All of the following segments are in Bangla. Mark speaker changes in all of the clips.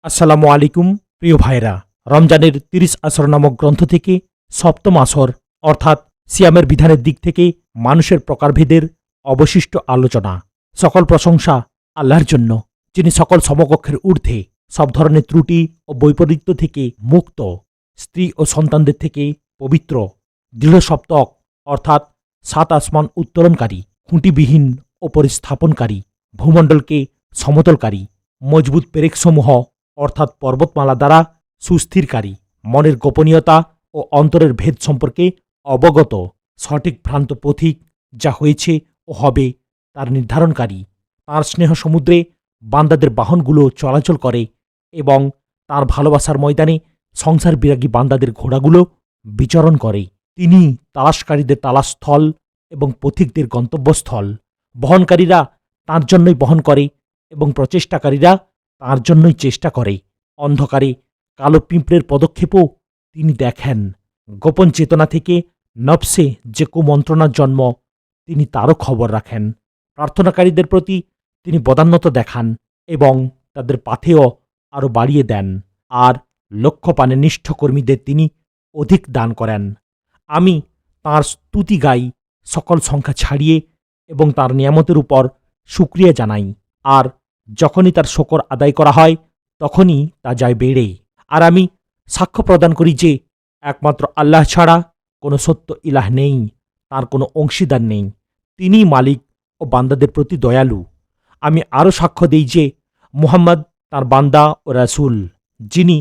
Speaker 1: আসসালামু আলাইকুম প্রিয় ভাইরা। রমজানের ৩০ আসর নামক গ্রন্থ থেকে সপ্তম আসর অর্থাৎ সিয়ামের বিধানের দিক থেকে মানুষের প্রকারভেদের অবশিষ্ট আলোচনা। সকল প্রশংসা আল্লাহর জন্য, যিনি সকল সমকক্ষের ঊর্ধ্বে, সব ধরনের ত্রুটি ও বৈপরীত্য থেকে মুক্ত, স্ত্রী ও সন্তানদের থেকে পবিত্র, দৃঢ় সপ্তক অর্থাৎ ৭ আসমান উত্তোলনকারী, খুঁটিবিহীন ওপরে স্থাপনকারী, ভূমণ্ডলকে সমতলকারী, মজবুত পেরেকসমূহ অর্থাৎ পর্বতমালা দ্বারা সুস্থিরকারী, মনের গোপনীয়তা ও অন্তরের ভেদ সম্পর্কে অবগত, সঠিক ভ্রান্ত পথিক যা হয়েছে ও হবে তার নির্ধারণকারী, তাঁর স্নেহ সমুদ্রে বান্দাদের বাহনগুলো চলাচল করে এবং তাঁর ভালোবাসার ময়দানে সংসার বিরাগী বান্দাদের ঘোড়াগুলো বিচরণ করে। তিনি তালাশকারীদের তালাশস্থল এবং পথিকদের গন্তব্যস্থল। বহনকারীরা তাঁর জন্যই বহন করে এবং প্রচেষ্টাকারীরা তাঁর জন্যই চেষ্টা করে। অন্ধকারে কালো পিঁপড়ের পদক্ষেপও তিনি দেখেন। গোপন চেতনা থেকে নফসে যে কুমন্ত্রণার জন্ম, তিনি তারও খবর রাখেন। প্রার্থনাকারীদের প্রতি তিনি বদান্যতা দেখান এবং তাদের পাথেয় আরও বাড়িয়ে দেন। আর লক্ষ্যপানে নিষ্ঠ কর্মীদের তিনি অধিক দান করেন। আমি তাঁর স্তুতি গাই সকল সংখ্যা ছাড়িয়ে এবং তাঁর নিয়ামতের উপর শুকরিয়া জানাই। আর যখনই তার শকর আদায় করা হয় তখনই তা যায় বেড়ে। আর আমি সাক্ষ্য প্রদান করি যে একমাত্র আল্লাহ ছাড়া কোনো সত্য ইলাহ নেই, তার কোনো অংশীদার নেই। তিনিই মালিক ও বান্দাদের প্রতি দয়ালু। আমি আরও সাক্ষ্য দিই যে মুহাম্মদ তার বান্দা ও রাসূল, যিনি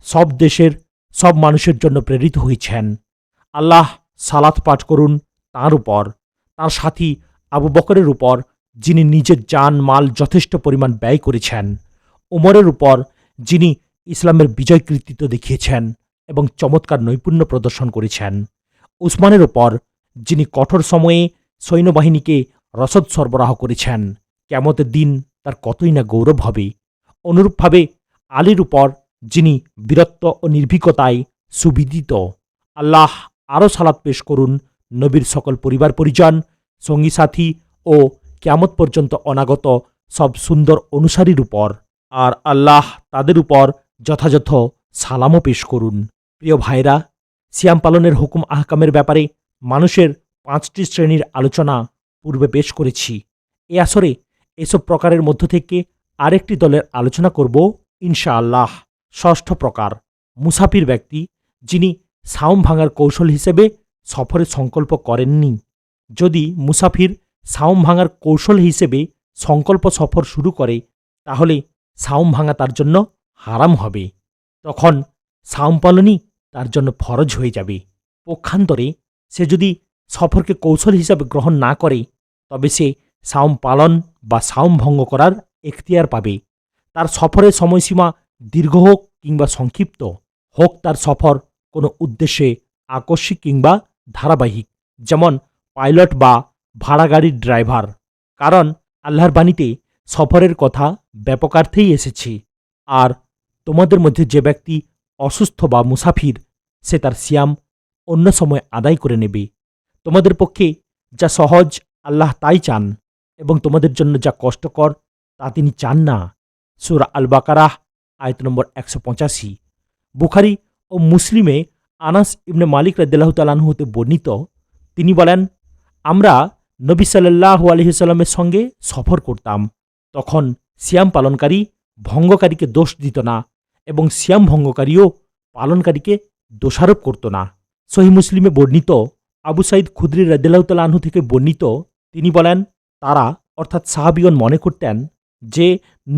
Speaker 1: সব দেশের সব মানুষের জন্য প্রেরিত হয়েছেন। আল্লাহ সালাত পাঠ করুন তাঁর উপর, তাঁর সাথী আবু বকরের উপর, যিনি নিজের জান মাল যথেষ্ট পরিমাণ ব্যয় করেছেন, ওমরের উপর, যিনি ইসলামের বিজয় কৃতিত্ব দেখিয়েছেন এবং চমৎকার নৈপুণ্য প্রদর্শন করেছেন, উসমানের উপর, যিনি কঠোর সময়ে সৈন্যবাহিনীকে রসদ সরবরাহ করেছেন। কিয়ামতের দিন তার কতই না গৌরব হবে। অনুরূপভাবে আলীর উপর, যিনি বীরত্ব ও নির্ভীকতায় সুবিদিত। আল্লাহ আরও সালাত পেশ করুন নবীর সকল পরিবার পরিজন, সঙ্গী সাথী ও কিয়ামত পর্যন্ত অনাগত সব সুন্দর অনুসারীর উপর। আর আল্লাহ তাদের উপর যথাযথ সালামও পেশ করুন। প্রিয় ভাইরা, সিয়াম পালনের হুকুম আহকামের ব্যাপারে মানুষের 5টি শ্রেণীর আলোচনা পূর্বে পেশ করেছি। এ আসরে এসব প্রকারের মধ্য থেকে আরেকটি দলের আলোচনা করব ইনশাআল্লাহ। ষষ্ঠ প্রকার, মুসাফির ব্যক্তি, যিনি সাওম ভাঙার কৌশল হিসেবে সফরের সংকল্প করেননি। যদি মুসাফির সাওম ভাঙার কৌশল হিসেবে সংকল্প সফর শুরু করে, তাহলে সাওম ভাঙা তার জন্য হারাম হবে। তখন সাওম পালনই তার জন্য ফরজ হয়ে যাবে। পক্ষান্তরে সে যদি সফরকে কৌশল হিসাবে গ্রহণ না করে, তবে সে সাওম পালন বা সাওম ভঙ্গ করার এখতিয়ার পাবে। তার সফরের সময়সীমা দীর্ঘ হোক কিংবা সংক্ষিপ্ত হোক, তার সফর কোনো উদ্দেশ্যে আকস্মিক কিংবা ধারাবাহিক, যেমন পাইলট বা ভাড়া গাড়ির ড্রাইভার। কারণ আল্লাহর বাণীতে সফরের কথা ব্যাপকার্থেই এসেছে। আর তোমাদের মধ্যে যে ব্যক্তি অসুস্থ বা মুসাফির, সে তার সিয়াম অন্য সময় আদায় করে নেবে। তোমাদের পক্ষে যা সহজ আল্লাহ তাই চান, এবং তোমাদের জন্য যা কষ্টকর তা তিনি চান না। সূরা আল বাকারাহ আয়াত নম্বর 185। বুখারী ও মুসলিমে আনাস ইবনে মালিক রাদিয়াল্লাহু তাআলা আনহু হতে বর্ণিত, তিনি বলেন, আমরা নবী সাল্লাল্লাহু আলাইহি ওয়াসাল্লামের সঙ্গে সফর করতাম। তখন সিয়াম পালনকারী ভঙ্গকারীকে দোষ দিত না এবং সিয়াম ভঙ্গকারীও পালনকারীকে দোষারোপ করত না। সহিহ মুসলিমে বর্ণিত আবু সাঈদ খুদরী রাদিয়াল্লাহু তাআলা আনহু থেকে বর্ণিত, তিনি বলেন, তারা অর্থাৎ সাহাবীগণ মনে করতেন যে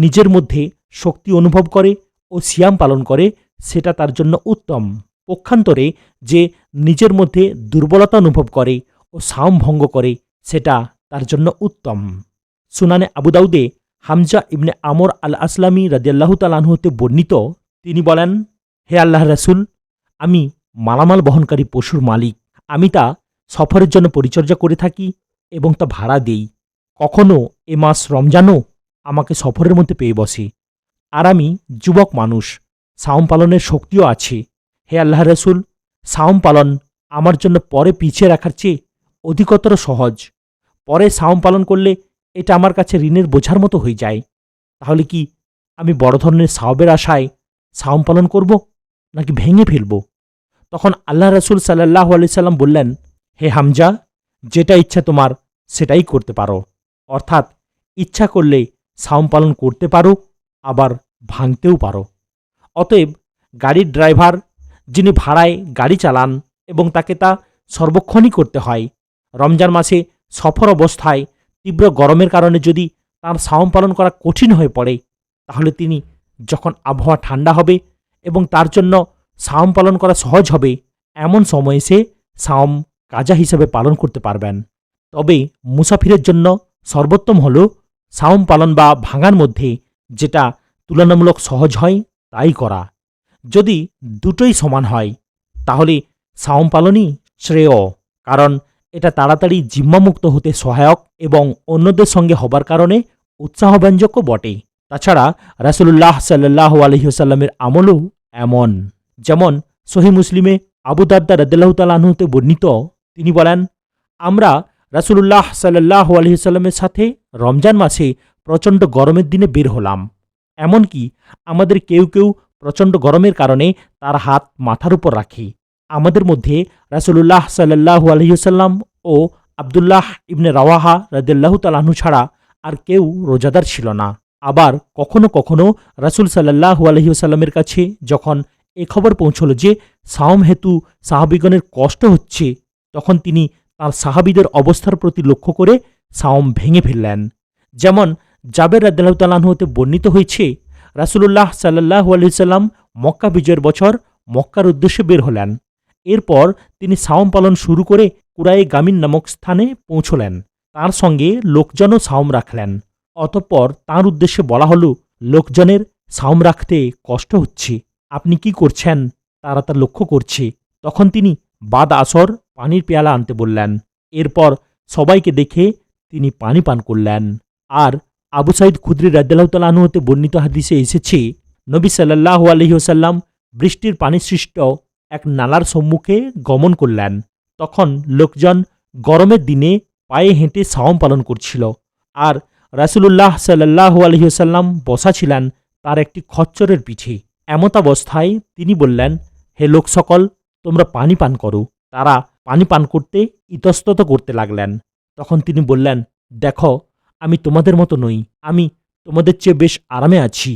Speaker 1: নিজের মধ্যে শক্তি অনুভব করে ও সিয়াম পালন করে সেটা তার জন্য উত্তম। পক্ষান্তরে যে নিজের মধ্যে দুর্বলতা অনুভব করে ও সাওম ভঙ্গ করে সেটা তার জন্য উত্তম। সুনানে আবু দাউদে হামজা ইবনে আমর আল আসলামী রাদিয়াল্লাহু তাআলা আনহু হতে বর্ণিত, তিনি বলেন, হে আল্লাহর রাসূল, আমি মালামাল বহনকারী পশুর মালিক। আমি তা সফরের জন্য পরিচর্যা করে থাকি এবং তা ভাড়া দেই। কখনো এ মাস রমজানও আমাকে সফরের মধ্যে পেয়ে বসে। আর আমি যুবক মানুষ, সাওম পালনের শক্তিও আছে। হে আল্লাহর রাসূল, সাওম পালন আমার জন্য পরে পিছিয়ে রাখার চেয়ে অধিকতর সহজ। পরে সাওম পালন করলে এটা আমার কাছে ঋণের বোঝার মতো হয়ে যায়। তাহলে কি আমি বড় ধরনের সওয়াবের আশায় সাওম পালন করব নাকি ভেঙে ফেলব? তখন আল্লাহ রাসূল সাল্লাল্লাহু আলাইহি সাল্লাম বললেন, হে হামজা, যেটা ইচ্ছা তোমার সেটাই করতে পারো। অর্থাৎ ইচ্ছা করলে সাওম পালন করতে পারো, আবার ভাঙতেও পারো। অতএব গাড়ির ড্রাইভার যিনি ভাড়ায় গাড়ি চালান এবং তাকে তা সর্বক্ষণই করতে হয়, রমজান মাসে সফর অবস্থায় তীব্র গরমের কারণে যদি তার সাওম পালন করা কঠিন হয়ে পড়ে, তাহলে তিনি যখন আবহাওয়া ঠান্ডা হবে এবং তার জন্য সাওম পালন করা সহজ হবে, এমন সময়ে সে সাওম কাজা হিসেবে পালন করতে পারবেন। তবে মুসাফিরের জন্য সর্বোত্তম হল সাওম পালন বা ভাঙার মধ্যে যেটা তুলনামূলক সহজ হয় তাই করা। যদি দুটোই সমান হয় তাহলে সাওম পালনই শ্রেয়, কারণ এটা তাড়াতাড়ি জিম্মামুক্ত হতে সহায়ক এবং অন্যদের সঙ্গে হবার কারণে উৎসাহব্যঞ্জকও বটে। তাছাড়া রাসূলুল্লাহ সাল্লাল্লাহু আলাইহি ওয়াসাল্লামের আমলও এমন। যেমন সহিহ মুসলিমে আবু দারদা রাদিয়াল্লাহু তাআলা আনহু হতে বর্ণিত, তিনি বলেন, আমরা রাসূলুল্লাহ সাল্লাল্লাহু আলাইহি ওয়াসাল্লামের সাথে রমজান মাসে প্রচণ্ড গরমের দিনে বের হলাম। এমনকি আমাদের কেউ কেউ প্রচণ্ড গরমের কারণে তার হাত মাথার উপর রাখে। আমাদের মধ্যে রাসূলুল্লাহ সাল্লাল্লাহু আলাইহি ওয়াসাল্লাম ও আব্দুল্লাহ ইবনে রাওয়াহা রাদিয়াল্লাহু তাআলা আনহু ছাড়া আর কেউ রোজাদার ছিল না। আবার কখনো কখনো রাসূল সাল্লাল্লাহু আলাইহি ওয়াসাল্লামের কাছে যখন এ খবর পৌঁছল যে সাওম হেতু সাহাবীগণের কষ্ট হচ্ছে, তখন তিনি তাঁর সাহাবীদের অবস্থার প্রতি লক্ষ্য করে সাওম ভেঙে ফেললেন। যেমন জাবের রাদিয়াল্লাহু তাআলা আনহু হতে বর্ণিত হয়েছে, রাসূলুল্লাহ সাল্লাল্লাহু আলাইহি ওয়াসাল্লাম মক্কা বিজয়ের বছর মক্কার উদ্দেশ্যে বের হলেন। এরপর তিনি সাওম পালন শুরু করে কুরায়ে গামিন নামক স্থানে পৌঁছলেন। তার সঙ্গে লোকজনও সাওম রাখলেন। অতঃপর তাঁর উদ্দেশ্যে বলা হল, লোকজনের সাওম রাখতে কষ্ট হচ্ছে, আপনি কি করছেন? তারা তা লক্ষ্য করছে। তখন তিনি বাদ আসর পানির পেয়ালা আনতে বললেন। এরপর সবাইকে দেখে তিনি পানি পান করলেন। আর আবু সাঈদ খুদরি রাদিয়াল্লাহু তাআলা আনহু হতে বর্ণিত হাদিসে এসেছে, নবী সাল্লাল্লাহু আলাইহি ওয়াসাল্লাম বৃষ্টির পানিসৃষ্ট এক নালার সম্মুখে গমন করলেন। তখন লোকজন গরমের দিনে পায়ে হেঁটে সাওম পালন করছিল, আর রাসূলুল্লাহ সাল্লাল্লাহু আলাইহি ওয়াসাল্লাম বসা ছিলেন তার একটি খচ্চরের পিঠে। এমতাবস্থায় তিনি বললেন, হে লোক সকল, তোমরা পানি পান করো। তারা পানি পান করতে ইতস্তত করতে লাগলেন। তখন তিনি বললেন, দেখো, আমি তোমাদের মতো নই, আমি তোমাদের চেয়ে বেশ আরামে আছি।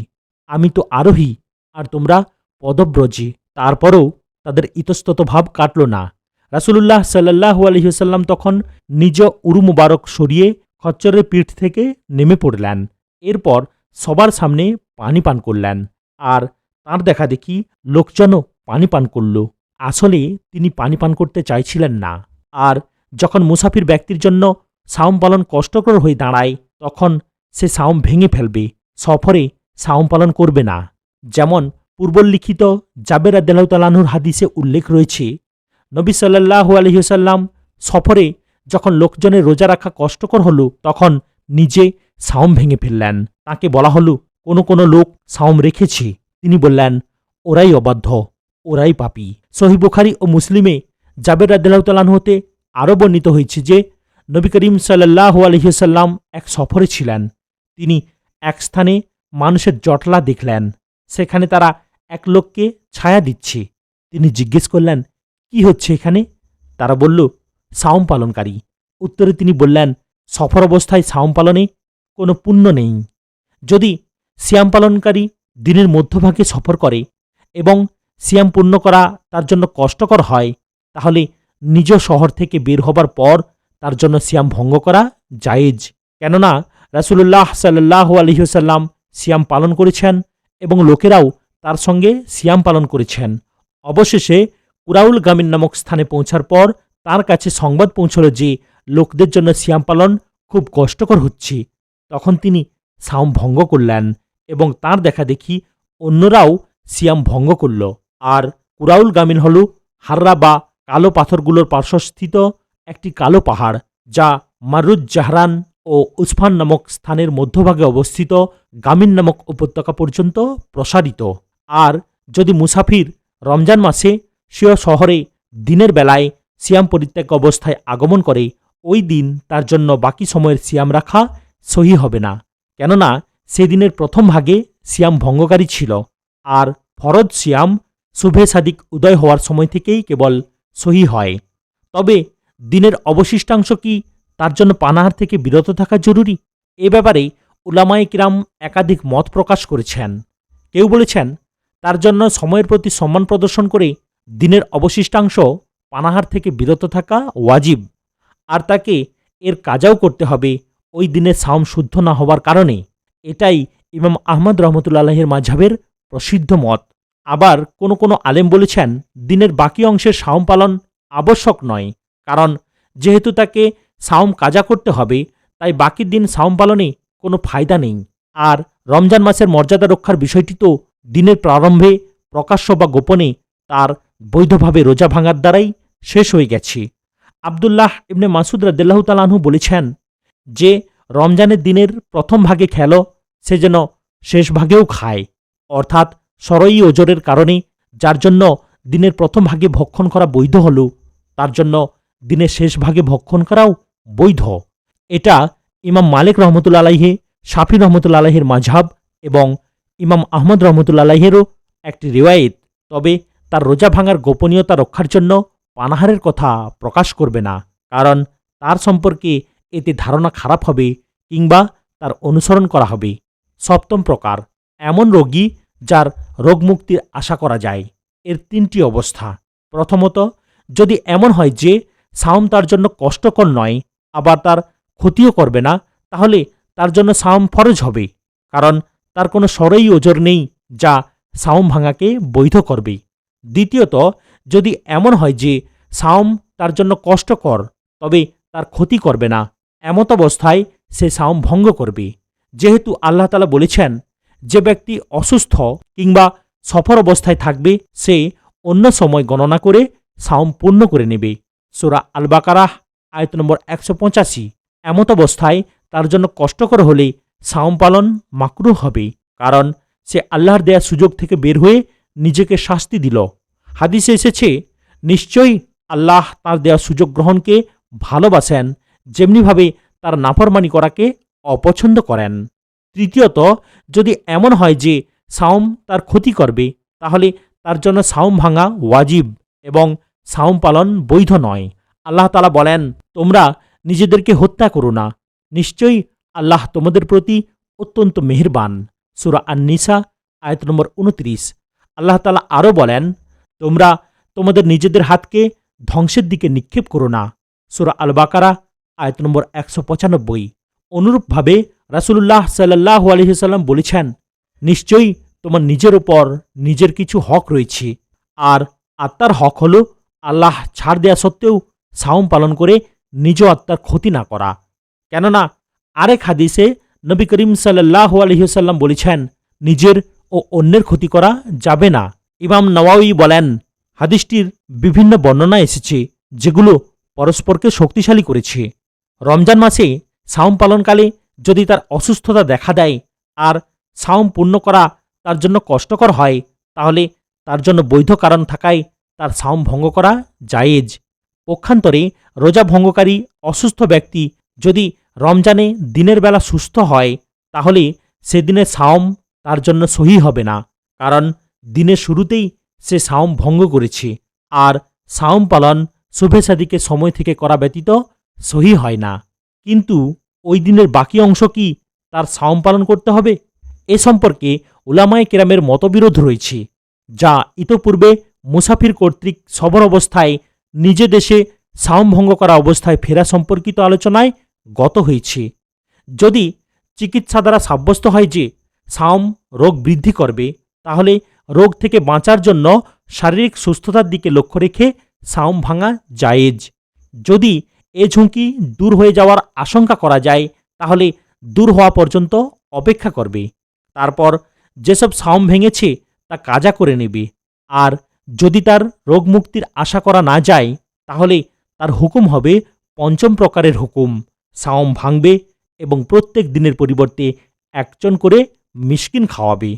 Speaker 1: আমি তো আরোহী আর তোমরা পদব্রজে। তারপরও তাদের ইতস্তত ভাব কাটল না। রাসূলুল্লাহ সাল্লাল্লাহু আলাইহি ওয়াসাল্লাম তখন নিজ উরু মুবারক সরিয়ে খচ্চরের পিঠ থেকে নেমে পড়লেন। এরপর সবার সামনে পানি পান করলেন, আর তাঁর দেখা দেখি লোকজনও পানি পান করল। আসলে তিনি পানি পান করতে চাইছিলেন না। আর যখন মুসাফির ব্যক্তির জন্য সাওম পালন কষ্টকর হয়ে দাঁড়ায়, তখন সে সাওম ভেঙে ফেলবে, সফরে সাওম পালন করবে না। যেমন পূর্বল্লিখিত জাবের রাদিয়াল্লাহু তাআলা আনহুর হাদিসে উল্লেখ রয়েছে, নবী সাল্লাল্লাহু আলাইহি ওয়াসাল্লাম সফরে যখন লোকজনের রোজা রাখা কষ্টকর হল, তখন নিজে সাওম ভেঙে ফেললেন। তাকে বলা হলো, কোনো লোক সাওম রেখেছে। তিনি বললেন, ওরাই অবাধ্য, ওরাই পাপী। সহিহ বুখারী ও মুসলিমে জাবের রাদিয়াল্লাহু তাআলা আনহু হতে আরও বর্ণিত হয়েছে যে নবী করিম সাল্লাল্লাহু আলাইহি ওয়াসাল্লাম এক সফরে ছিলেন। তিনি এক স্থানে মানুষের জটলা দেখলেন। সেখানে তারা এক লোককে ছায়া দিচ্ছে। তিনি জিজ্ঞেস করলেন, কি হচ্ছে এখানে? তারা বলল, সাওম পালনকারী। উত্তরে তিনি বললেন, সফর অবস্থায় সাওম পালনে কোনো পুণ্য নেই। যদি সিয়াম পালনকারী দিনের মধ্যভাগে সফর করে এবং সিয়াম পূর্ণ করা তার জন্য কষ্টকর হয়, তাহলে নিজ শহর থেকে বের হবার পর তার জন্য সিয়াম ভঙ্গ করা জায়েজ। কেননা রাসূলুল্লাহ সাল্লাল্লাহু আলাইহি ওয়াসাল্লাম সিয়াম পালন করেছেন এবং লোকেরাও তার সঙ্গে সিয়াম পালন করেছেন। অবশেষে কুরাউল গামিন নামক স্থানে পৌঁছার পর তার কাছে সংবাদ পৌঁছল যে লোকদের জন্য সিয়াম পালন খুব কষ্টকর হচ্ছে। তখন তিনি সাওম ভঙ্গ করলেন এবং তার দেখা দেখি অন্যরাও সিয়াম ভঙ্গ করল। আর কুরাউল গামিন হল হাররা বা কালো পাথরগুলোর পার্শ্বস্থিত একটি কালো পাহাড়, যা মারুজ জাহরান ও উসফান নামক স্থানের মধ্যভাগে অবস্থিত গামিন নামক উপত্যকা পর্যন্ত প্রসারিত। আর যদি মুসাফির রমজান মাসে স্বীয় শহরে দিনের বেলায় সিয়াম পরিত্যাগ অবস্থায় আগমন করে, ওই দিন তার জন্য বাকি সময়ের সিয়াম রাখা সহি হবে না, কেননা সেদিনের প্রথম ভাগে সিয়াম ভঙ্গকারী ছিল আর ফরজ সিয়াম শুভে সাদিক উদয় হওয়ার সময় থেকেই কেবল সহি হয়। তবে দিনের অবশিষ্টাংশ কি তার জন্য পানাহার থেকে বিরত থাকা জরুরি? এ ব্যাপারে উলামায়ে কিরাম একাধিক মত প্রকাশ করেছেন। কেউ বলেছেন তার জন্য সময়ের প্রতি সম্মান প্রদর্শন করে দিনের অবশিষ্টাংশ পানাহার থেকে বিরত থাকা ওয়াজিব, আর তাকে এর কাজাও করতে হবে ওই দিনের সাওম শুদ্ধ না হওয়ার কারণে। এটাই ইমাম আহমদ রহমতুল্লাহের মাঝহাবের প্রসিদ্ধ মত। আবার কোনো কোনো আলেম বলেছেন দিনের বাকি অংশের সাওম পালন আবশ্যক নয়, কারণ যেহেতু তাকে সাওম কাজা করতে হবে, তাই বাকি দিন সাওম পালনে কোনো ফায়দা নেই। আর রমজান মাসের মর্যাদা রক্ষার বিষয়টি তো দিনের প্রারম্ভে প্রকাশ্য বা গোপনে তার বৈধভাবে রোজা ভাঙার দ্বারাই শেষ হয়ে গেছে। আবদুল্লাহ ইবনে মাসুদ রাদিয়াল্লাহু তাআলা আনহু বলেছেন যে রমজানের দিনের প্রথম ভাগে খেল, সে যেন শেষ ভাগেও খায়। অর্থাৎ সরই ওজরের কারণে যার জন্য দিনের প্রথম ভাগে ভক্ষণ করা বৈধ হল, তার জন্য দিনের শেষ ভাগে ভক্ষণ করাও বৈধ। এটা ইমাম মালিক রহমতুল্লা আলাইহে, শাফি রহমতুল্লা আলাইহের মাঝহাব এবং ইমাম আহমদ রহমতুল্লা আলাইহেরও একটি রিওয়ায়েত। তবে তার রোজা ভাঙার গোপনীয়তা রক্ষার জন্য পানাহারের কথা প্রকাশ করবে না, কারণ তার সম্পর্কে এতে ধারণা খারাপ হবে কিংবা তার অনুসরণ করা হবে। সপ্তম প্রকার, এমন রোগী যার রোগমুক্তির আশা করা যায়। এর তিনটি অবস্থা। প্রথমত, যদি এমন হয় যে সাওম তার জন্য কষ্টকর নয়, আবার তার ক্ষতিও করবে না, তাহলে তার জন্য সাওম ফরজ হবে, কারণ তার কোনো সরই ওজর নেই যা সাওম ভাঙাকে বৈধ করবে। দ্বিতীয়ত, যদি এমন হয় যে সাওম তার জন্য কষ্টকর তবে তার ক্ষতি করবে না, এমত অবস্থায় সে সাওম ভঙ্গ করবে। যেহেতু আল্লাহ তাআলা বলেছেন যে ব্যক্তি অসুস্থ কিংবা সফর অবস্থায় থাকবে সে অন্য সময় গণনা করে সাওম পূর্ণ করে নেবে। সূরা আল বাকারাহ আয়াত নম্বর 185। এমত অবস্থায় তার জন্য কষ্টকর হলে সাওম পালন মাকরুহ হবে, কারণ সে আল্লাহর দেয়া সুযোগ থেকে বের হয়ে নিজেকে শাস্তি দিল। হাদিসে এসেছে, নিশ্চয়ই আল্লাহ তার দেয়া সুযোগ গ্রহণকে ভালোবাসেন, যেমনিভাবে তার নাফরমানি করাকে অপছন্দ করেন। তৃতীয়ত, যদি এমন হয় যে সাওম তার ক্ষতি করবে, তাহলে তার জন্য সাওম ভাঙা ওয়াজিব এবং সাওম পালন বৈধ নয়। আল্লাহ তাআলা বলেন, তোমরা নিজেদেরকে হত্যা করো না, নিশ্চয়ই আল্লাহ তোমাদের প্রতি অত্যন্ত মেহেরবান। সূরা আন-নিসা আয়াত নম্বর 29। আল্লাহ তাআলা আরও বলেন, তোমরা তোমাদের নিজেদের হাতকে ধ্বংসের দিকে নিক্ষেপ করো না। সূরা আল বাকারা আয়াত নম্বর 195। অনুরূপভাবে রাসূলুল্লাহ সাল্লাল্লাহু আলাইহি ওয়াসাল্লাম বলেছেন, নিশ্চয়ই তোমার নিজের উপর নিজের কিছু হক রয়েছে, আর আত্মার হক হল আল্লাহ ছাড় দেয়া সত্ত্বেও সাওম পালন করে নিজ আত্মার ক্ষতি না করা। কেননা আরেক হাদিসে নবী করিম সাল্লাল্লাহু আলাইহি ওয়াসাল্লাম বলেছেন, নিজের ও অন্যের ক্ষতি করা যাবে না। ইমাম নাওয়াওয়ী বলেন, হাদিসটির বিভিন্ন বর্ণনা এসেছে যেগুলো পরস্পরকে শক্তিশালী করেছে। রমজান মাসে সাওম পালনকালে যদি তার অসুস্থতা দেখা দেয় আর সাওম পূর্ণ করা তার জন্য কষ্টকর হয়, তাহলে তার জন্য বৈধ কারণ থাকায় তার সাওম ভঙ্গ করা জায়েজ। পক্ষান্তরে রোজা ভঙ্গকারী অসুস্থ ব্যক্তি যদি রমজানে দিনের বেলা সুস্থ হয়, তাহলে সেদিনের সাওম তার জন্য সহি হবে না, কারণ দিনের শুরুতেই সে সাওম ভঙ্গ করেছে, আর সাওম পালন শুভে সাদিকের সময় থেকে করা ব্যতীত সহি হয় না। কিন্তু ওই দিনের বাকি অংশ কি তার সাওম পালন করতে হবে? এ সম্পর্কে উলামায়ে কেরামের মতবিরোধ রয়েছে, যা ইতোপূর্বে মুসাফির কর্তৃক সবর অবস্থায় নিজ দেশে সাওম ভঙ্গ করা অবস্থায় ফেরা সম্পর্কিত আলোচনায় গত হয়েছে। যদি চিকিৎসা দ্বারা সাব্যস্ত হয় যে সাওম রোগ বৃদ্ধি করবে, তাহলে রোগ থেকে বাঁচার জন্য শারীরিক সুস্থতার দিকে লক্ষ্য রেখে সাওম ভাঙা জায়েজ। যদি এ ঝুঁকি দূর হয়ে যাওয়ার আশঙ্কা করা যায়, তাহলে দূর হওয়া পর্যন্ত অপেক্ষা করবে। তারপর যেসব সাওম ভেঙেছে তা কাজা করে নেবে। আর যদি তার রোগ মুক্তির আশা করা না যায়, তাহলে তার হুকুম হবে পঞ্চম প্রকারের হুকুম, সাওম ভাঙবে এবং প্রত্যেক দিনের পরিবর্তে একজন করে মিসকিন খাওয়াবে।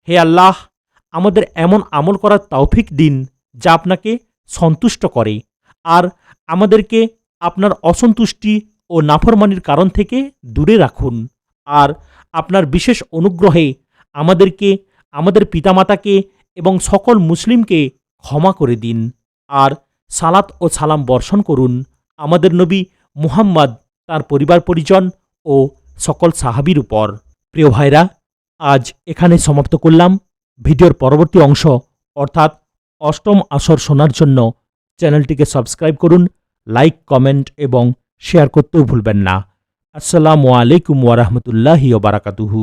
Speaker 1: হে আল্লাহ, আমাদের এমন আমল করার তৌফিক দিন যা আপনাকে সন্তুষ্ট করে, আর আমাদেরকে আপনার অসন্তুষ্টি ও নাফরমানির কারণ থেকে দূরে রাখুন। আর আপনার বিশেষ অনুগ্রহে আমাদেরকে, আমাদের পিতামাতাকে এবং সকল মুসলিমকে ক্ষমা করে দিন। আর সালাত ও সালাম বর্ষণ করুন আমাদের নবী মুহাম্মদ, তার পরিবার পরিজন ও সকল সাহাবীর উপর। প্রিয় ভাইরা, আজ এখানে সমাপ্ত করলাম। ভিডিওর পরবর্তী অংশ অর্থাৎ অষ্টম আসর শোনার জন্য চ্যানেলটিকে সাবস্ক্রাইব করুন, লাইক, কমেন্ট এবং শেয়ার করতেও ভুলবেন না। আসসালামু আলাইকুম ওয়া রাহমাতুল্লাহি ওয়া বারাকাতুহু।